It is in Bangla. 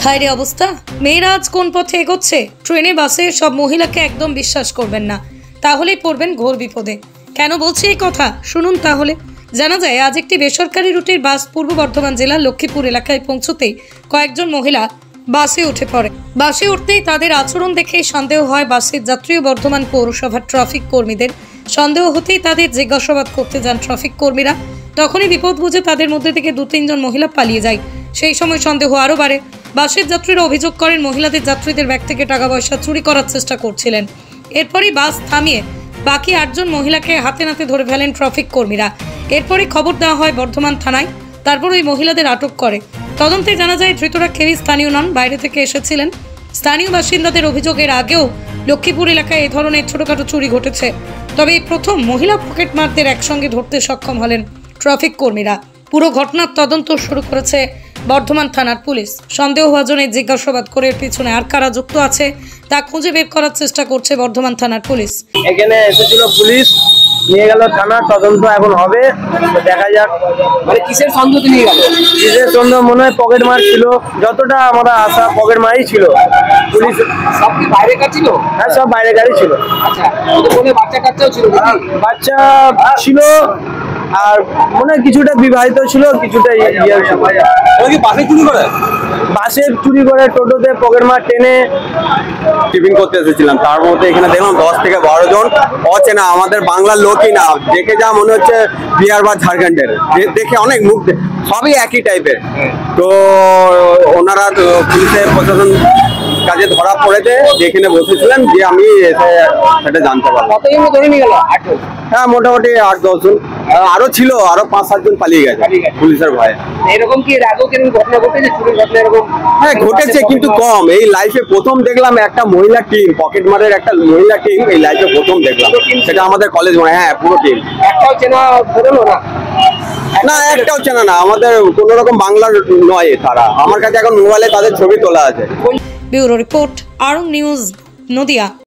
হায় রে অবস্থা, মেয়েরা আজ কোন পথে এগোচ্ছে। ট্রেনে বাসে সব মহিলাকে একদম বিশ্বাস করবেন না, তাহলেই পড়বেন ঘোর বিপদে। কেন বলছি এই কথা শুনুন তাহলে। জানা যায় আজ একটি বেসরকারি রুটের বাস পূর্ব বর্ধমান জেলার লক্ষ্মীপুর এলাকায় পৌঁছতেই কয়েকজন মহিলা বাসে উঠে পড়ে। বাসে উঠতেই তাদের আচরণ দেখেই সন্দেহ হয় বাসের যাত্রী ও বর্ধমান পৌরসভার ট্রাফিক কর্মীদের। সন্দেহ হতেই তাদের জিজ্ঞাসাবাদ করতে যান ট্রাফিক কর্মীরা। তখনই বিপদ বুঝে তাদের মধ্যে থেকে 2-3 জন মহিলা পালিয়ে যায়। সেই সময় সন্দেহ আরও বাড়ে। বাসের যাত্রীরা অভিযোগ করেন মহিলাদের যাত্রীদের ব্যাগ থেকে টাকা পয়সা চুরি করার চেষ্টা করছিলেন। এরপরই বাস থামিয়ে বাকি 8 জন মহিলাকে হাতে নাতে ধরে ফেলেন ট্রাফিক কর্মীরা। এরপরই খবর দেওয়া হয় বর্ধমান থানায়। তারপর ওই মহিলাদের আটক করে। তদন্তে জানা যায় ধৃতরা কেউই স্থানীয় নন, বাইরে থেকে এসেছিলেন। স্থানীয় বাসিন্দাদের অভিযোগের আগেও লক্ষ্মীপুর এলাকায় এই ধরনের ছোটখাটো চুরি ঘটেছে। তবে এই প্রথম মহিলা পকেটমারদের একসঙ্গে ধরতে সক্ষম হলেন ট্রাফিক কর্মীরা। পুরো ঘটনার তদন্ত শুরু করেছে বর্ধমান থানার পুলিশ। সন্দেহভাজনের জিজ্ঞাসাবাদ করে এর পিছনে আর কারা যুক্ত আছে তা খুঁজে বের করার চেষ্টা করছে বর্ধমান থানার পুলিশ। এখানে এসেছিল পুলিশ, নিয়ে গেল থানা, তদন্ত এখন হবে, দেখা যাক। মানে কিসের সন্দেহ নিয়ে গেল? কিসের সন্দেহ? মনে হয় পকেট মার ছিল, যতটা আমরা আশা পকেট মারই ছিল। পুলিশ সব কি বাইরে ছিল? হ্যাঁ, সব বাইরে গাড়ি ছিল। আচ্ছা, ওদের মনে বাচ্চা কাচ্চাও ছিল নাকি? বাচ্চা ছিল আর মনে হয় কিছুটা বিবাহিত ছিল, কিছুটা ইয়ে ছিল। ওরা কি বাসে চুরি করে? বাসে চুরি করে, টোটোতে পকেট মার, ট্রেনে। টিফিন করতে এসেছিলাম, তার মধ্যে এখানে দেখলাম 10 থেকে 12 জন অচেনা, আমাদের বাংলার লোকই না, দেখে যা মনে হচ্ছে বিহার বা ঝাড়খণ্ডের। দেখে অনেক মুখ সবই একই টাইপের। তো ওনারা পুলিশের প্রশাসন কাজে ধরা পড়েছে, যেখানে বসেছিলেন, যে আমি এসে সেটা জানতে পারলাম। কতজন ধরে নিয়ে গেল? 8 জন। হ্যাঁ, মোটামুটি 8-10 জন। আরো ছিল, আরো 5-7 জন পালিয়ে গেছে পুলিশের ভয়ে। এরকম কি আগেও কেমন ঘটনা ঘটেছে? চুরির ঘটনা এরকম? হ্যাঁ, ঘটেছে, কিন্তু কম। এই লাইফে প্রথম দেখলাম একটা মহিলা টিম, পকেট মারের একটা মহিলা টিম এই লাইফে প্রথম দেখলাম। সেটা আমাদের কলেজ মনে, হ্যাঁ পুরো টিম। একটাও চেনা বেরোলো না? না, একটাও চেনা না, আমাদের কোন রকম বাংলার নয় তারা। আমার কাছে এখন মোবাইলে তাদের ছবি তোলা আছে। Bureau report, Arong news, Nadia.